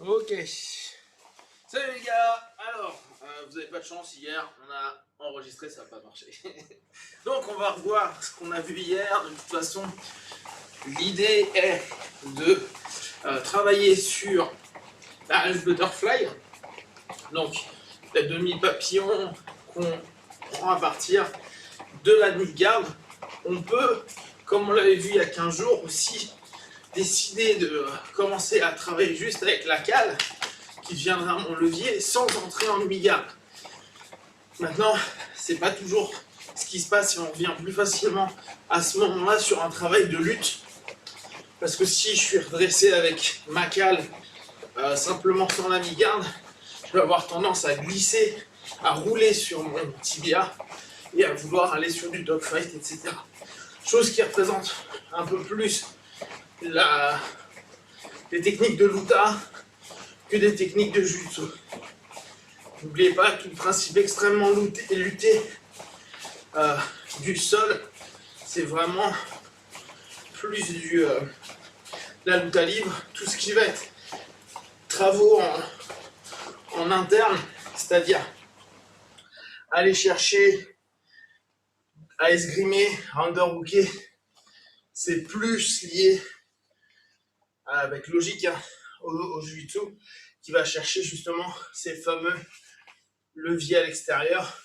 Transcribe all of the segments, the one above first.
Ok. Salut les gars. Alors, vous avez pas de chance, hier on a enregistré, ça n'a pas marché. Donc on va revoir ce qu'on a vu hier. De toute façon, l'idée est de travailler sur la Half Butterfly. Donc la demi-papillon qu'on prend à partir de la demi-garde. On peut, comme on l'avait vu il y a 15 jours, aussi décider de commencer à travailler juste avec la cale qui deviendra mon levier sans entrer en demi-garde. Maintenant, c'est pas toujours ce qui se passe et on revient plus facilement à ce moment-là sur un travail de lutte. Parce que si je suis redressé avec ma cale simplement sans la mi-garde, je vais avoir tendance à glisser, à rouler sur mon tibia et à vouloir aller sur du dogfight, etc. Chose qui représente un peu plus les techniques de luta que des techniques de jiu-jitsu. N'oubliez pas que le principe extrêmement luté du sol, c'est vraiment plus la luta libre, tout ce qui va être travaux en interne, c'est-à-dire aller chercher à esgrimer, à underhooker, c'est plus lié avec logique au jiu-jitsu qui va chercher justement ces fameux leviers à l'extérieur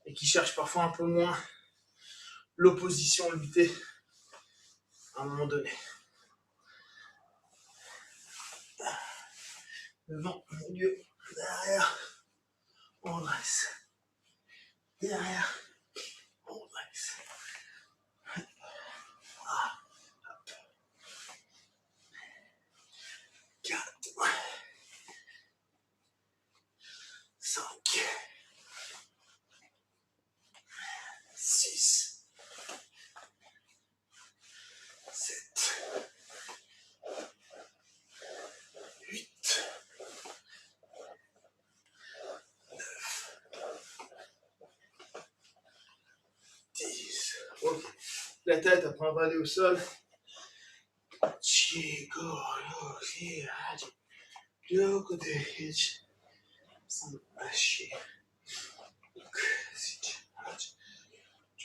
et qui cherche parfois un peu moins l'opposition luttée à un moment donné. Devant, milieu, derrière, on dresse. Derrière, on dresse. Ah, hop. 4, 5, 6, 7, 8, 9, 10. Ok. La tête après on va aller au sol. Tu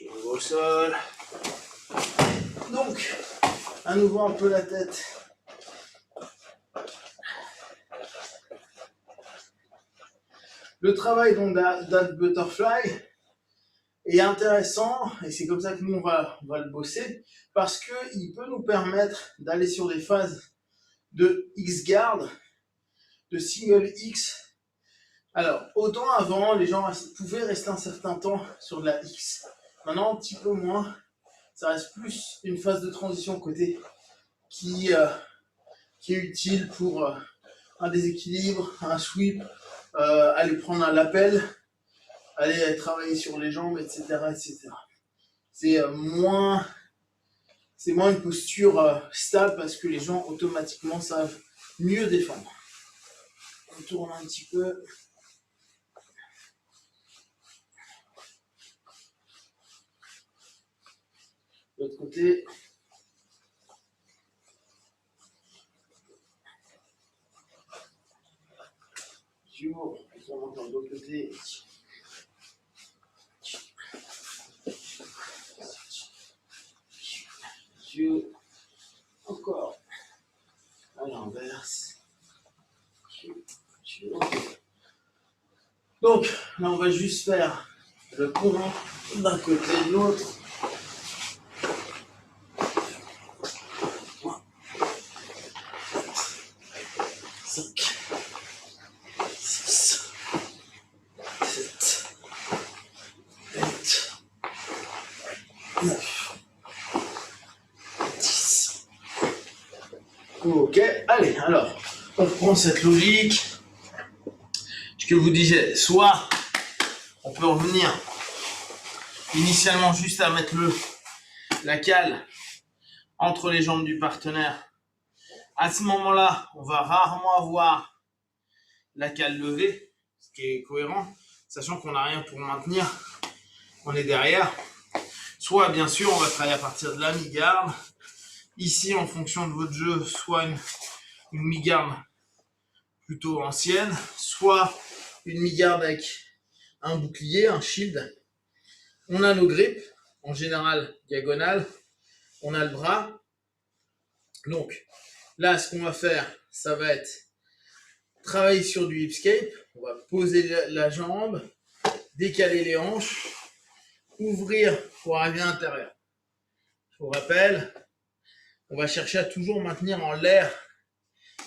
vas au sol. Donc, à nouveau un peu la tête. Le travail donc d'Half Butterfly est intéressant et c'est comme ça que nous on va le bosser parce qu'il peut nous permettre d'aller sur des phases de X-guard, de single X. Alors, autant avant, les gens pouvaient rester un certain temps sur de la X. Maintenant, un petit peu moins. Ça reste plus une phase de transition côté qui est utile pour un déséquilibre, un sweep, aller prendre un lapel, aller travailler sur les jambes, etc. etc. C'est moins une posture stable parce que les gens automatiquement savent mieux défendre. On tourne un petit peu. De l'autre côté. On monte de l'autre côté. Encore. À l'inverse. Donc, là, on va juste faire le courant d'un côté et de l'autre. 5, 6, 7, 8, 9, 10. Ok, allez, alors, on prend cette logique. Ce que je vous disais, soit on peut revenir initialement juste à mettre la cale entre les jambes du partenaire. À ce moment-là, on va rarement avoir la cale levée, ce qui est cohérent, sachant qu'on n'a rien pour maintenir, on est derrière. Soit, bien sûr, on va travailler à partir de la mi-garde. Ici, en fonction de votre jeu, soit une mi-garde plutôt ancienne, soit une mi-garde avec un bouclier, un shield. On a nos grips, en général diagonales. On a le bras. Donc là, ce qu'on va faire, ça va être travailler sur du hipscape. On va poser la jambe, décaler les hanches, ouvrir pour arriver à l'intérieur. Je vous rappelle, on va chercher à toujours maintenir en l'air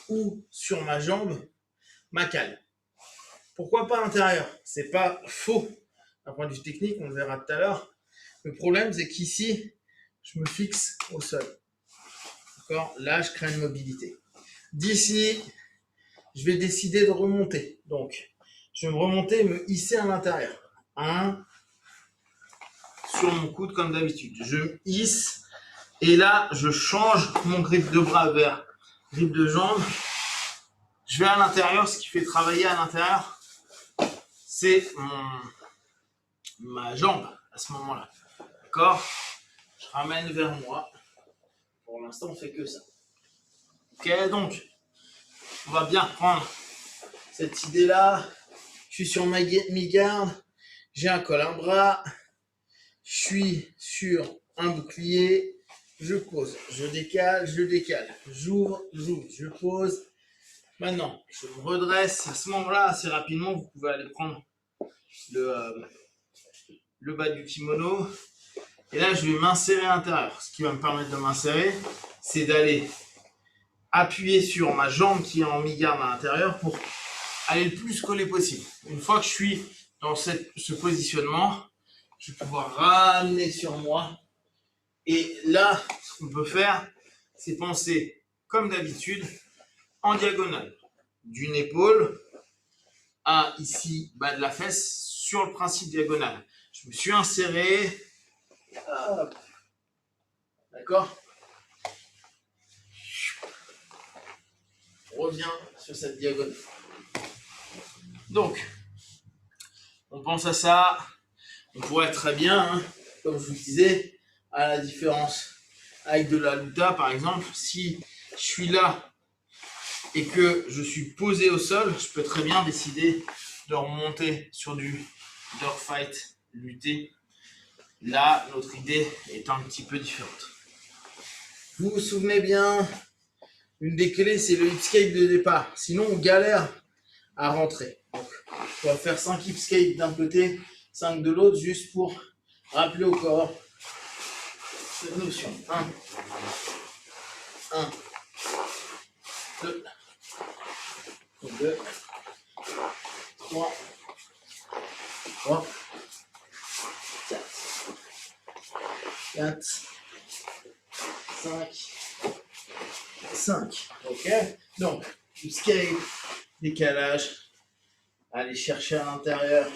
ou sur ma jambe ma cale. Pourquoi pas à l'intérieur? C'est pas faux d'un point de vue technique, on le verra tout à l'heure. Le problème, c'est qu'ici, je me fixe au sol. D'accord? Là, je crée une mobilité. D'ici, je vais décider de remonter. Donc, je vais me remonter et me hisser à l'intérieur. Sur mon coude comme d'habitude. Je me hisse et là, je change mon grip de bras vers grip de jambe. Je vais à l'intérieur. Ce qui fait travailler à l'intérieur, c'est ma jambe à ce moment-là. D'accord? Je ramène vers moi. Pour l'instant, on fait que ça. Ok, donc, on va bien reprendre cette idée-là. Je suis sur ma mi-garde. J'ai un col, un bras. Je suis sur un bouclier. Je pose, je décale, j'ouvre, je pose. Maintenant, je me redresse. À ce moment-là, assez rapidement, vous pouvez aller prendre le bas du kimono. Et là, je vais m'insérer à l'intérieur. Ce qui va me permettre de m'insérer, c'est d'aller appuyer sur ma jambe qui est en mi-garde à l'intérieur pour aller le plus collé possible. Une fois que je suis dans ce positionnement, je vais pouvoir ramener sur moi. Et là, ce qu'on peut faire, c'est penser, comme d'habitude, en diagonale. D'une épaule à ici, bas de la fesse, sur le principe diagonal. Je me suis inséré. D'accord? On revient sur cette diagonale. Donc, on pense à ça. On pourrait très bien, comme je vous disais, à la différence avec de la luta par exemple, si je suis là et que je suis posé au sol, je peux très bien décider de remonter sur du dogfight, lutter. Là, notre idée est un petit peu différente. Vous vous souvenez bien, une des clés, c'est le hipscape de départ. Sinon, on galère à rentrer. Donc, on va faire 5 hipscapes d'un côté, 5 de l'autre, juste pour rappeler au corps cette notion. 1, 2, 2, 3, 4, 5. Ok? Donc, escape, décalage, aller chercher à l'intérieur.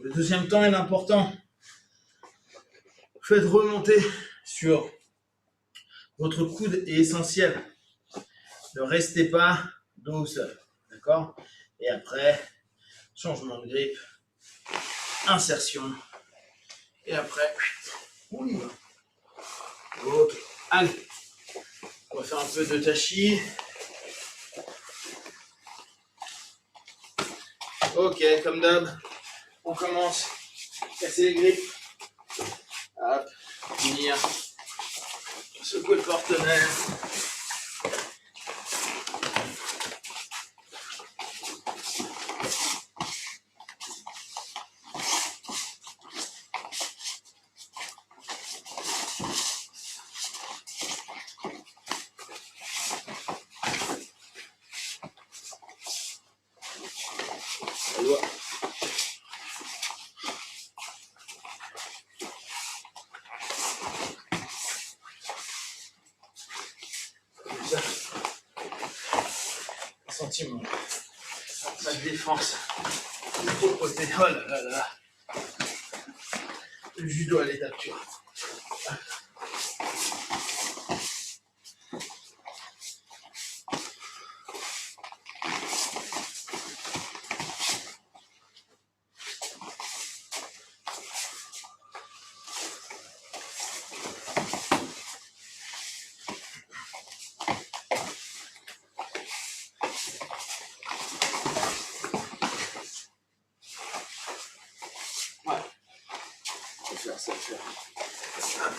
Le deuxième temps est important. Faites remonter sur votre coude est essentiel. Ne restez pas dos au sol. D'accord? Et après, changement de grip, insertion. Et après, on y va. Ok, allez. On va faire un peu de tachi. Ok, comme d'hab, on commence. Casser les grippes. Hop, venir. Secouer le partenaire. Sentiment. Ma défense. Il faut poser. Oh là là là là. Le judo à l'étape suivante. faire.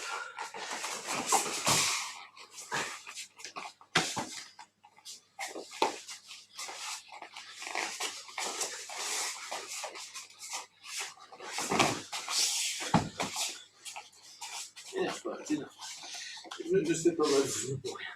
T'énerve pas, t'énerve. Je sais pas mal, je pour rien.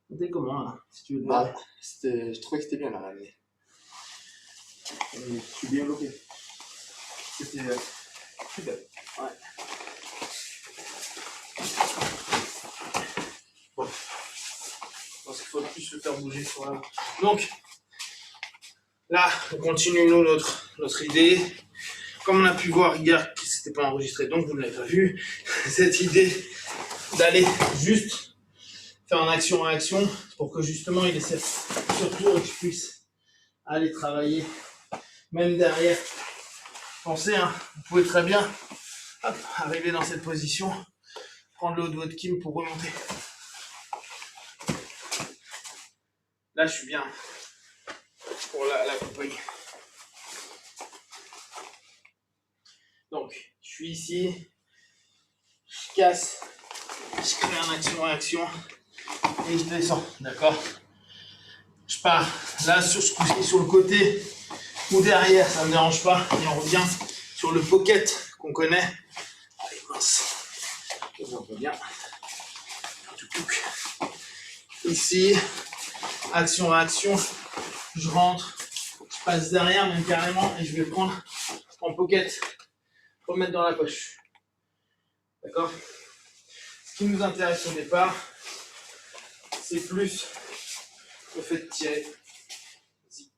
C'était comment là, si tu veux te Bah, je trouvais que c'était bien là, ramener. Je suis bien bloqué. C'était super. Ouais. Bon. Je pense qu'il faut plus le faire bouger. Voilà. Donc, là, on continue nous, notre idée. Comme on a pu voir hier, c'était pas enregistré, donc vous ne l'avez pas vu. Cette idée d'aller juste faire en action-réaction pour que justement il essaie surtout que je puisse aller travailler même derrière. Pensez, hein, vous pouvez très bien hop, arriver dans cette position, prendre le haut de votre kim pour remonter. Là, je suis bien pour la compagnie. Donc, je suis ici, je casse, je crée un action-réaction et je descends, d'accord? Je pars là sur le côté ou derrière, ça ne me dérange pas, et on revient sur le pocket qu'on connaît. Allez, mince, on voit bien. Ici, action-réaction, je rentre, je passe derrière même carrément et je vais prendre en pocket pour le mettre dans la poche. D'accord? Ce qui nous intéresse au départ, c'est plus le fait de tirer. Ici.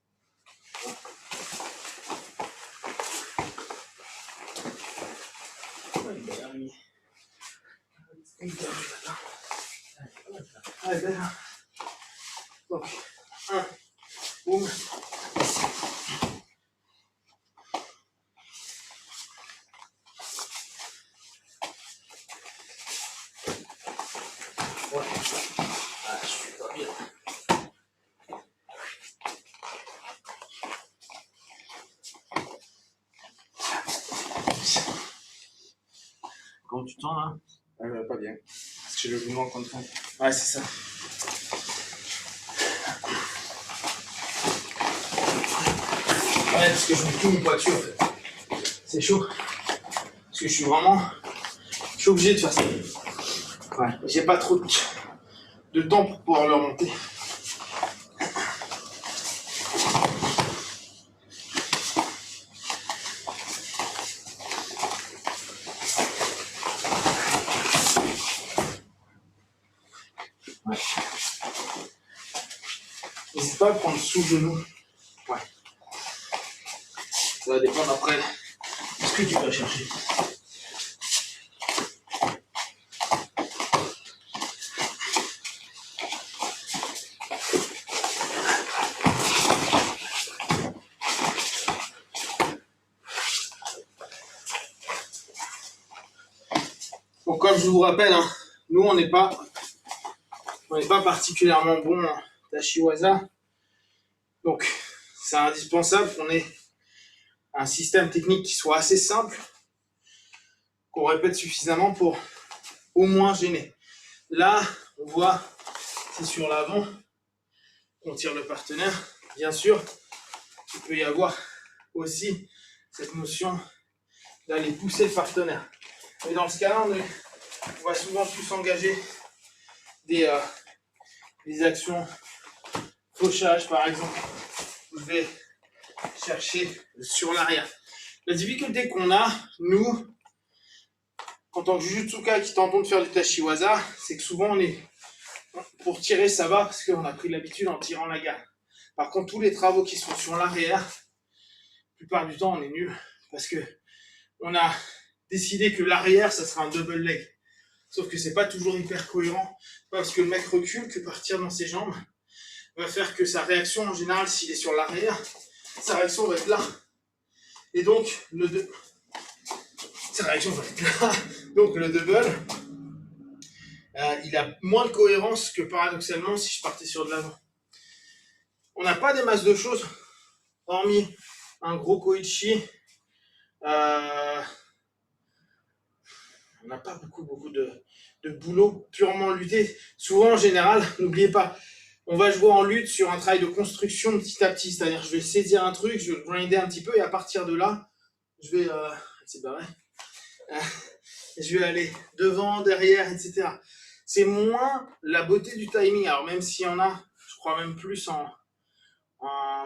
Allez, belle. Donc, 1, boum. Ouais. Ah, je suis pas bien. Comment tu te sens là? Pas bien. Parce que j'ai le mouvement contraint. Ouais, c'est ça. Ouais, parce que je mets tout mon poids dessus en fait. C'est chaud. Parce que je suis obligé de faire ça. Ouais. J'ai pas trop de temps pour pouvoir le remonter. Ouais. N'hésite pas à prendre sous genou. Ouais. Ça va dépendre après de ce que tu vas chercher. Bon, comme je vous rappelle, hein, nous on n'est pas particulièrement bon en Tachiwaza. Donc c'est indispensable qu'on ait un système technique qui soit assez simple, qu'on répète suffisamment pour au moins gêner. Là, on voit, c'est sur l'avant qu'on tire le partenaire. Bien sûr, il peut y avoir aussi cette notion d'aller pousser le partenaire. Mais dans ce cas-là, on va souvent plus engager des actions fauchage, par exemple. Je vais chercher sur l'arrière. La difficulté qu'on a, nous, en tant que Jujutsuka qui tentons de faire du Tachiwaza, c'est que souvent pour tirer ça va parce qu'on a pris l'habitude en tirant la garde. Par contre, tous les travaux qui sont sur l'arrière, la plupart du temps on est nul parce que on a décidé que l'arrière ça sera un double leg. Sauf que c'est pas toujours hyper cohérent. Pas parce que le mec recule que partir dans ses jambes va faire que sa réaction en général, s'il est sur l'arrière, sa réaction va être là. Et donc Sa réaction va être là. Donc le double, il a moins de cohérence que paradoxalement si je partais sur de l'avant. On n'a pas des masses de choses, hormis un gros koichi. On n'a pas beaucoup de boulot purement lutter. Souvent, en général, n'oubliez pas, on va jouer en lutte sur un travail de construction petit à petit. C'est-à-dire, je vais saisir un truc, je vais grinder un petit peu, et à partir de là, je vais... c'est barré. Je vais aller devant, derrière, etc. C'est moins la beauté du timing. Alors, même s'il y en a, je crois même plus en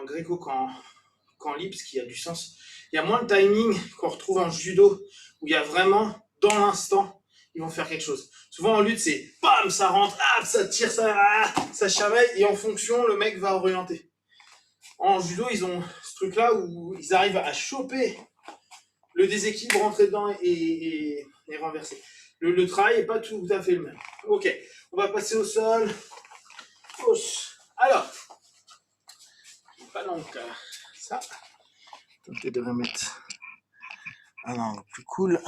gréco qu'en lips, qui a du sens. Il y a moins de timing qu'on retrouve en judo, où il y a vraiment... dans l'instant, ils vont faire quelque chose. Souvent en lutte, c'est bam, ça rentre, ça tire, ça chamaille, et en fonction, le mec va orienter. En judo, ils ont ce truc-là où ils arrivent à choper le déséquilibre, rentrer dedans et renverser. Le travail n'est pas tout à fait le même. Ok, on va passer au sol. Fausse. Alors, pas donc ça. Tenter de remettre un angle plus cool.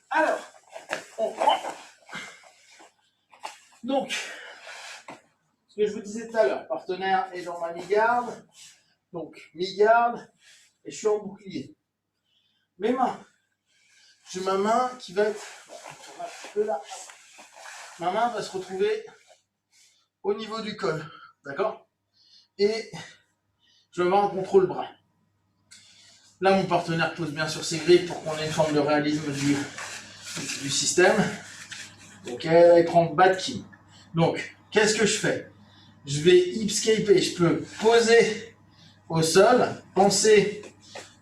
Alors, on prend. Donc, ce que je vous disais tout à l'heure, partenaire est dans ma mi-garde. Donc, mi-garde, et je suis en bouclier. Mes mains. J'ai ma main qui va être un peu là. Ma main va se retrouver au niveau du col. D'accord? Et je vais avoir un contrôle bras. Là, mon partenaire pose bien sur ses grippes pour qu'on ait une forme de réalisme du système. Ok, il prend Batkin. Donc, qu'est-ce que je fais? Je vais hipscaper, je peux poser au sol, penser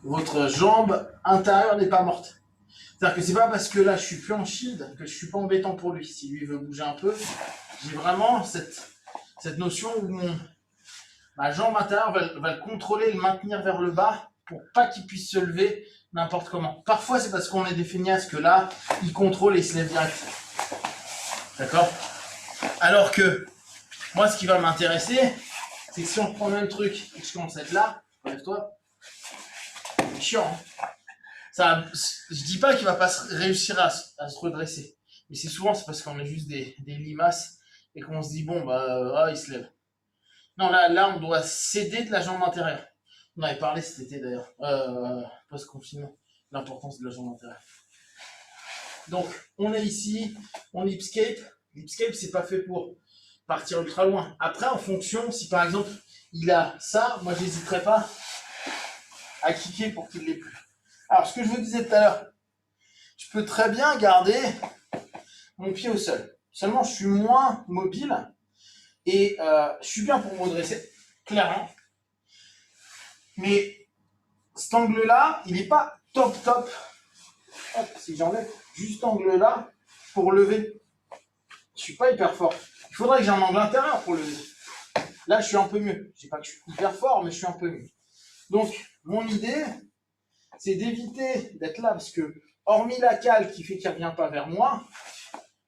votre jambe intérieure n'est pas morte. C'est-à-dire que c'est pas parce que là je suis plus en shield que je suis pas embêtant pour lui. Si lui veut bouger un peu, j'ai vraiment cette notion où ma jambe intérieure va le contrôler, le maintenir vers le bas pour pas qu'il puisse se lever n'importe comment. Parfois c'est parce qu'on est des feignasses que là, il contrôle et il se lève direct. D'accord? Alors que moi, ce qui va m'intéresser, c'est que si on prend le même truc et que je commence à être là, relève-toi, c'est chiant. Hein, ça, je dis pas qu'il va pas réussir à se redresser, mais c'est parce qu'on est juste des limaces et qu'on se dit bon il se lève. Non, là on doit céder de la jambe intérieure. On avait parlé cet été d'ailleurs, post-confinement, l'importance de la jambe intérieure. Donc on est ici, on hipscape. L'hipscape c'est pas fait pour partir ultra loin. Après, en fonction, si par exemple il a ça, moi j'hésiterai pas à kicker pour qu'il l'ait plus. Alors, ce que je vous disais tout à l'heure, je peux très bien garder mon pied au sol. Seulement, je suis moins mobile et je suis bien pour me redresser, clairement. Mais cet angle-là, il n'est pas top. Hop, si j'enlève juste cet angle-là pour lever, je suis pas hyper fort. Il faudrait que j'ai un angle intérieur pour lever. Là, je suis un peu mieux. Je dis pas que je suis hyper fort, mais je suis un peu mieux. Donc, mon idée, c'est d'éviter d'être là, parce que, hormis la cale qui fait qu'il ne revient pas vers moi,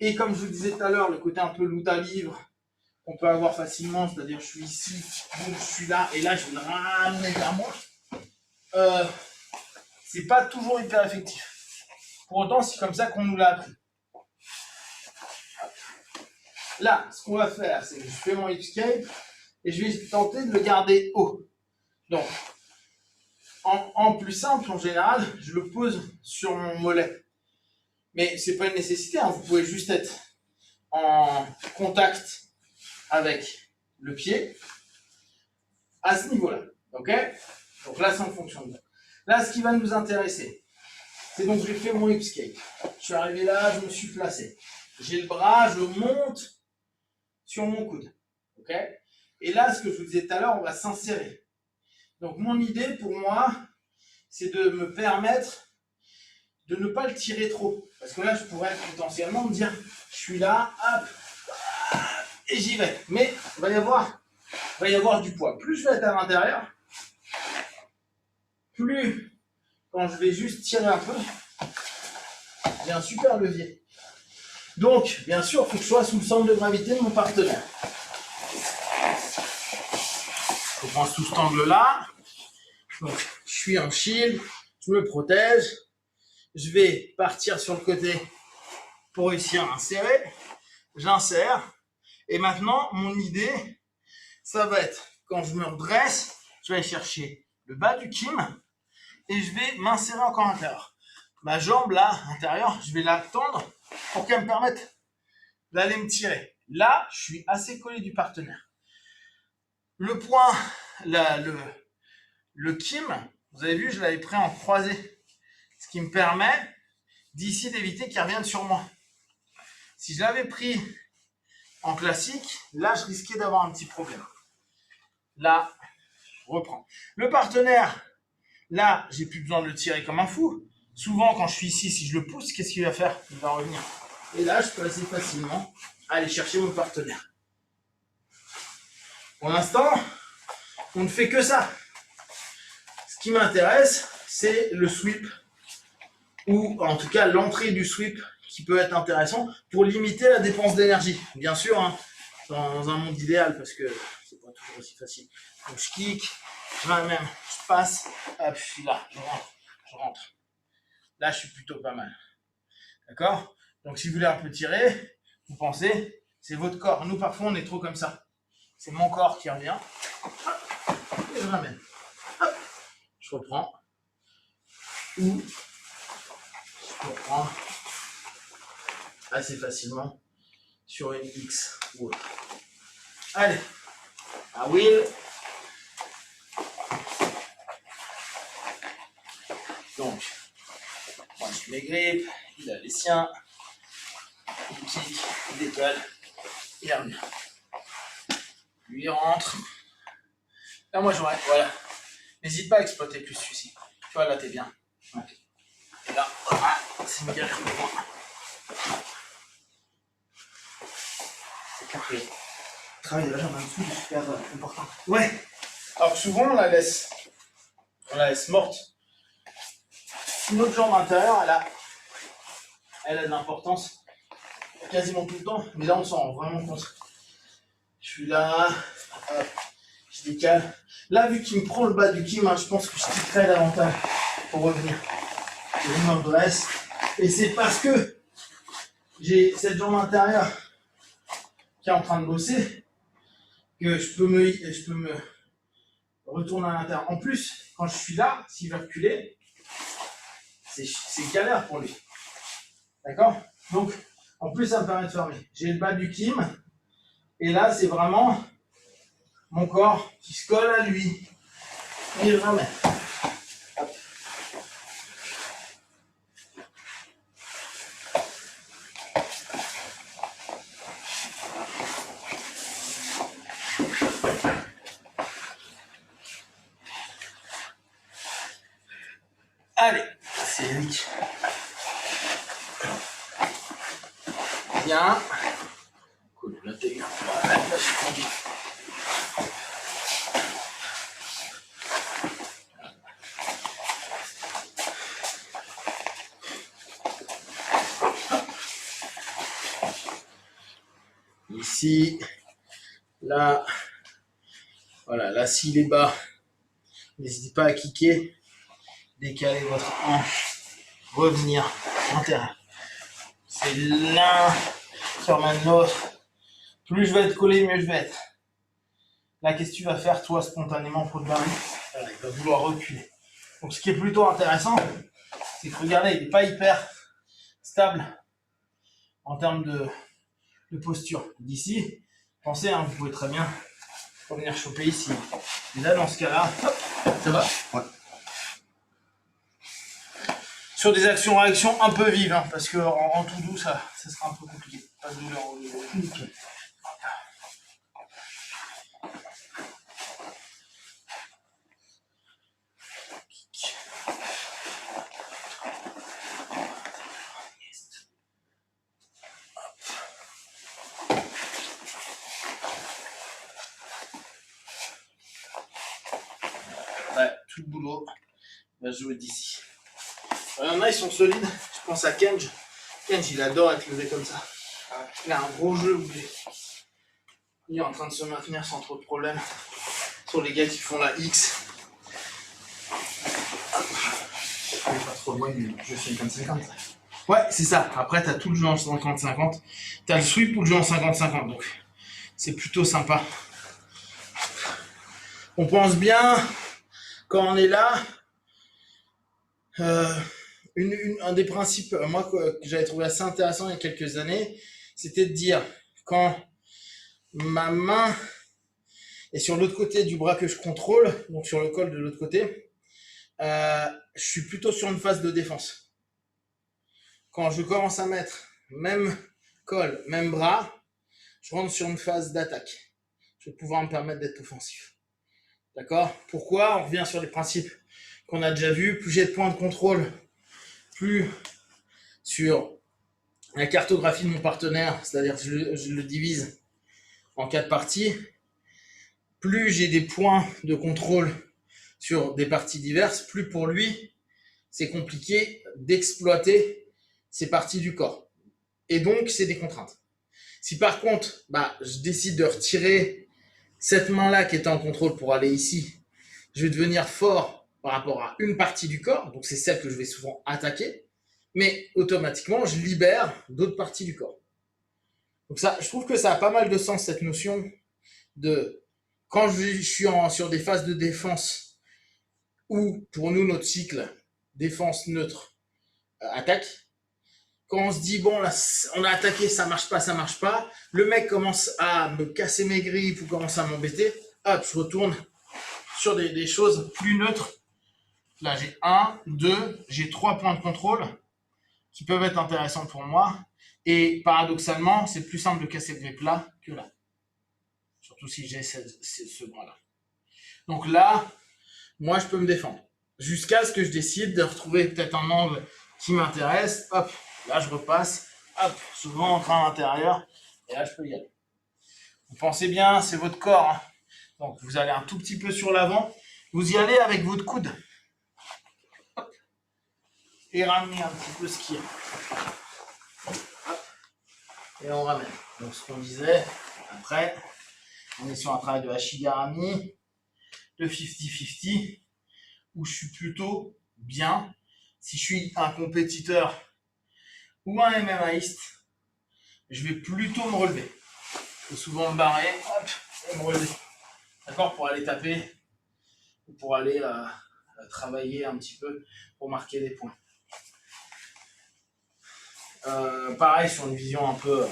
et comme je vous disais tout à l'heure, le côté un peu loup à livre, qu'on peut avoir facilement, c'est-à-dire je suis ici, donc je suis là, et là, je vais le ramener vers moi, c'est pas toujours hyper effectif. Pour autant, c'est comme ça qu'on nous l'a appris. Là, ce qu'on va faire, c'est que je fais mon hipscape et je vais tenter de le garder haut. Donc, en plus simple, en général, je le pose sur mon mollet. Mais ce n'est pas une nécessité, hein. Vous pouvez juste être en contact avec le pied à ce niveau-là. Ok? Donc là, c'est en fonction de ça. Là, ce qui va nous intéresser, c'est donc j'ai fait mon hipscape. Je suis arrivé là, je me suis placé. J'ai le bras, je monte sur mon coude. Ok? Et là, ce que je vous disais tout à l'heure, on va s'insérer. Donc, mon idée pour moi, c'est de me permettre de ne pas le tirer trop. Parce que là, je pourrais potentiellement me dire, je suis là, hop, et j'y vais. Mais il va y avoir du poids. Plus je vais être à l'intérieur, plus, quand je vais juste tirer un peu, j'ai un super levier. Donc, bien sûr, il faut que je sois sous le centre de gravité de mon partenaire. Je prends sous cet angle-là. Donc, je suis en shield, je me protège, je vais partir sur le côté pour réussir à insérer, j'insère, et maintenant, mon idée, ça va être, quand je me redresse, je vais aller chercher le bas du kim, et je vais m'insérer encore à l'intérieur. Ma jambe, là, intérieure, je vais la tendre pour qu'elle me permette d'aller me tirer. Là, je suis assez collé du partenaire. Le point, le kim, vous avez vu, je l'avais pris en croisé. Ce qui me permet d'ici d'éviter qu'il revienne sur moi. Si je l'avais pris en classique, là, je risquais d'avoir un petit problème. Là, je reprends. Le partenaire, là, j'ai plus besoin de le tirer comme un fou. Souvent, quand je suis ici, si je le pousse, qu'est-ce qu'il va faire? Il va revenir. Et là, je peux assez facilement aller chercher mon partenaire. Pour l'instant, on ne fait que ça. Ce qui m'intéresse, c'est le sweep, ou en tout cas l'entrée du sweep qui peut être intéressant pour limiter la dépense d'énergie. Bien sûr, hein, dans un monde idéal, parce que c'est pas toujours aussi facile. Donc je kick, je ramène, je passe, hop, je suis là, je rentre. Là, je suis plutôt pas mal. D'accord? Donc si vous voulez un peu tirer, vous pensez, c'est votre corps. Nous, parfois, on est trop comme ça. C'est mon corps qui revient. Et je ramène. Hop, je reprends. Ou je reprends assez facilement sur une X ou autre. Allez, à Will. Donc, moi je mes grippes, il a les siens, il kick, il décolle, il revient. Lui il rentre. Là moi j'aurais, voilà. N'hésite pas à exploiter plus celui-ci. Tu vois là t'es bien. Okay. Et là, c'est une galère pour moi. C'est carré. Le travail de la jambe en dessous est super important. Ouais. Alors souvent on la laisse morte. Une autre jambe intérieure, elle a de l'importance quasiment tout le temps, mais là on s'en rend vraiment compte. Je suis là, hop, je décale. Là, vu qu'il me prend le bas du kim, hein, je pense que je kickerai davantage pour revenir. Je me redresse. Et c'est parce que j'ai cette jambe intérieure qui est en train de bosser que je peux me retourner à l'intérieur. En plus, quand je suis là, s'il veut reculer, c'est galère pour lui. D'accord? Donc, en plus, ça me permet de fermer. J'ai le bas du kim. Et là, c'est vraiment mon corps qui se colle à lui. Et je ramène. Hop. Allez, c'est Eric. Bien. Cool, là t'es bien. Là, je suis tranquille. Ici, là, voilà, là s'il est bas, n'hésitez pas à kicker, décaler votre hanche, revenir en terre. C'est l'un qui emmène l'autre. Plus je vais être collé, mieux je vais être. Là, qu'est-ce que tu vas faire, toi, spontanément, pour te barrer? Voilà, il va vouloir reculer. Donc, ce qui est plutôt intéressant, c'est que, regardez, il n'est pas hyper stable en termes de posture. D'ici, pensez, hein, vous pouvez très bien revenir choper ici. Et là, dans ce cas-là, ça va? Ouais. Sur des actions-réactions un peu vives, hein, parce qu'en tout doux, ça sera un peu compliqué. Pas de douleur au niveau. Nickel. Ouais, tout le boulot va jouer d'ici. Il y en a, ils sont solides. Je pense à Kenj. Kenj, il adore être levé comme ça. Il a un gros jeu où il est en train de se maintenir sans trop de problèmes. Sur les gars qui font la X. fais pas trop loin du jeu 50-50. Ouais, c'est ça. Après, t'as tout le jeu en 50-50. T'as le sweep ou le jeu en 50-50. Donc, c'est plutôt sympa. On pense bien, quand on est là, un des principes, moi, que j'avais trouvé assez intéressant il y a quelques années, c'était de dire, quand ma main est sur l'autre côté du bras que je contrôle, donc sur le col de l'autre côté, je suis plutôt sur une phase de défense. Quand je commence à mettre même col, même bras, je rentre sur une phase d'attaque. Je vais pouvoir me permettre d'être offensif. D'accord? Pourquoi? On revient sur les principes qu'on a déjà vus. Plus j'ai de points de contrôle, plus sur la cartographie de mon partenaire, c'est-à-dire que je le divise en 4 parties, plus j'ai des points de contrôle sur des parties diverses, plus pour lui, c'est compliqué d'exploiter ces parties du corps. Et donc, c'est des contraintes. Si par contre, je décide de retirer cette main-là qui est en contrôle pour aller ici, je vais devenir fort par rapport à une partie du corps, donc c'est celle que je vais souvent attaquer, mais automatiquement, je libère d'autres parties du corps. Donc ça, je trouve que ça a pas mal de sens, cette notion de quand je suis sur des phases de défense où, pour nous, notre cycle défense neutre attaque, quand on se dit, bon, là, on a attaqué, ça marche pas, le mec commence à me casser mes grippes ou commence à m'embêter, hop, je retourne sur des choses plus neutres. Là, j'ai 1, 2, j'ai 3 points de contrôle qui peuvent être intéressants pour moi. Et paradoxalement, c'est plus simple de casser le grip là que là. Surtout si j'ai ce bras-là. Donc là, moi, je peux me défendre. Jusqu'à ce que je décide de retrouver peut-être un angle qui m'intéresse. Hop, là, je repasse. Hop, souvent en train à l'intérieur. Et là, je peux y aller. Vous pensez bien, c'est votre corps. Hein. Donc, vous allez un tout petit peu sur l'avant. Vous y allez avec votre coude. Hop. Et ramenez un petit peu ce qu'il y a. Hop. Et on ramène. Donc, ce qu'on disait, après, on est sur un travail de Ashigarami, de 50-50, où je suis plutôt bien. Si je suis un compétiteur ou un MMAiste, je vais plutôt me relever. Je peux souvent me barrer, hop, et me relever. D'accord? Pour aller taper, ou pour aller travailler un petit peu, pour marquer des points. Pareil sur une vision un peu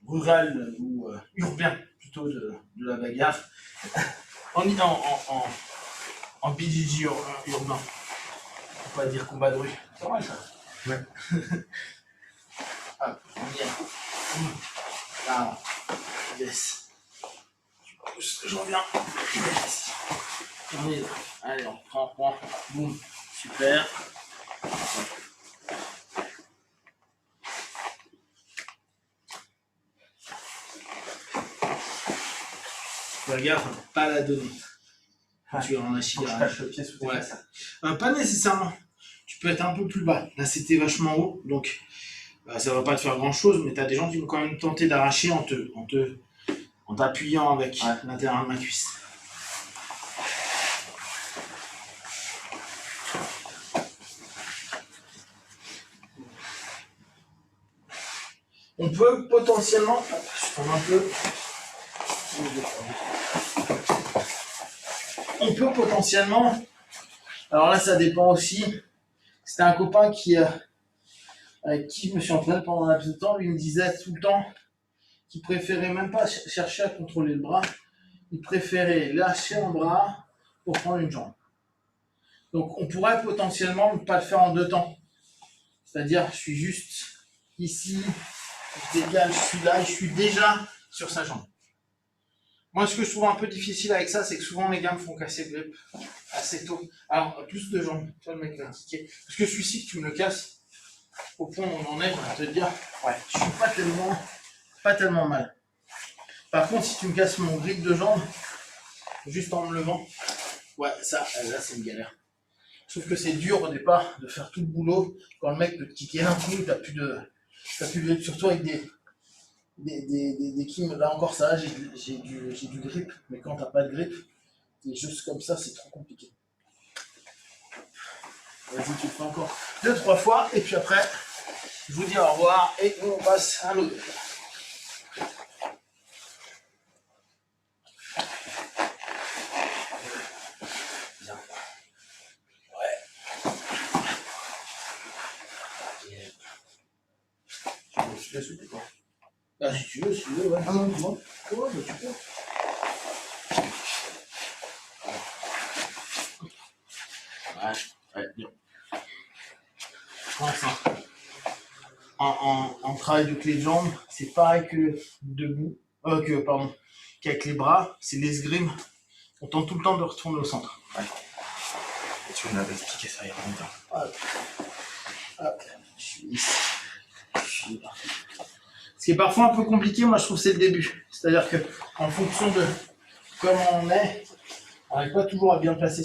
rurale ou urbain plutôt de la bagarre. En BJJ urbain. Faut pas dire combat de rue. C'est vrai ça. Ouais. Hop, on y est. Là, yes. Je reviens. Yes. On est là. Allez, on prend. Boum. Super. Fais gaffe, pas la donner. Tu es en Ashigarami. Je cache le pied sous tes fesses. Pas nécessairement. Tu peux être un peu plus bas. Là, c'était vachement haut, donc ça va pas te faire grand chose, mais tu as des gens qui vont quand même tenter d'arracher en t'appuyant avec l'intérieur de ma cuisse. On peut potentiellement, je tourne un peu. On peut potentiellement, alors là ça dépend aussi, c'était un copain avec qui je me suis entraîné pendant un laps de temps, lui me disait tout le temps qu'il préférait même pas chercher à contrôler le bras, il préférait lâcher un bras pour prendre une jambe. Donc on pourrait potentiellement ne pas le faire en 2 temps, c'est-à-dire je suis juste ici, je dégage, je suis là et je suis déjà sur sa jambe. Moi, ce que je trouve un peu difficile avec ça, c'est que souvent les gars me font casser le grip assez tôt. Alors, plus de jambes, tu vois, le mec va kicker. Parce que celui-ci, que tu me le casses, au point où on en est, on va te dire, ouais, je suis pas tellement mal. Par contre, si tu me casses mon grip de jambe, juste en me levant, ouais, ça, là, c'est une galère. Je trouve que c'est dur au départ de faire tout le boulot. Quand le mec peut te kicker un coup, t'as plus de grip, surtout avec des kims, là encore ça, j'ai du grip, mais quand t'as pas de grip, des choses comme ça, c'est trop compliqué. Vas-y, tu le fais encore 2-3 fois. Et puis après, je vous dis au revoir et nous on passe à l'autre. Bien. Ouais. Tu la soupe ou pas? Ah, si tu veux, ouais. Ah non, comment? Ouais, bah tu peux. Ouais, bien. Enfin, en travail de clé de jambe, c'est pareil que debout, qu'avec les bras, c'est l'esgrime. On tente tout le temps de retourner au centre. Ouais. Et tu m'avais expliqué ça il y a longtemps. Hop. Hop. Je suis parti. Ce qui est parfois un peu compliqué, moi je trouve, c'est le début. C'est-à-dire que en fonction de comment on est, on n'arrive pas toujours à bien placer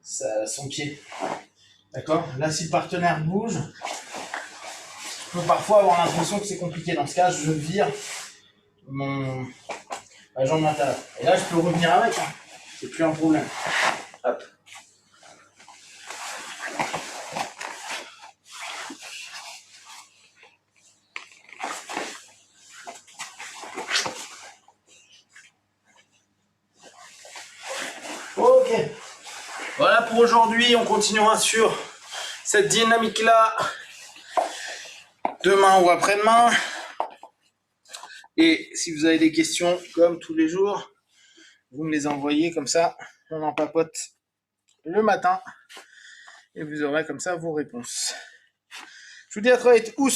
son pied. D'accord? Là, si le partenaire bouge, je peux parfois avoir l'impression que c'est compliqué. Dans ce cas, je vire ma jambe intérieure. Et là, je peux revenir avec. Hein. C'est plus un problème. Hop. Ok. Voilà pour aujourd'hui. On continuera sur cette dynamique-là demain ou après-demain. Et si vous avez des questions, comme tous les jours, vous me les envoyez comme ça, on en papote le matin et vous aurez comme ça vos réponses. Je vous dis à très vite, ous!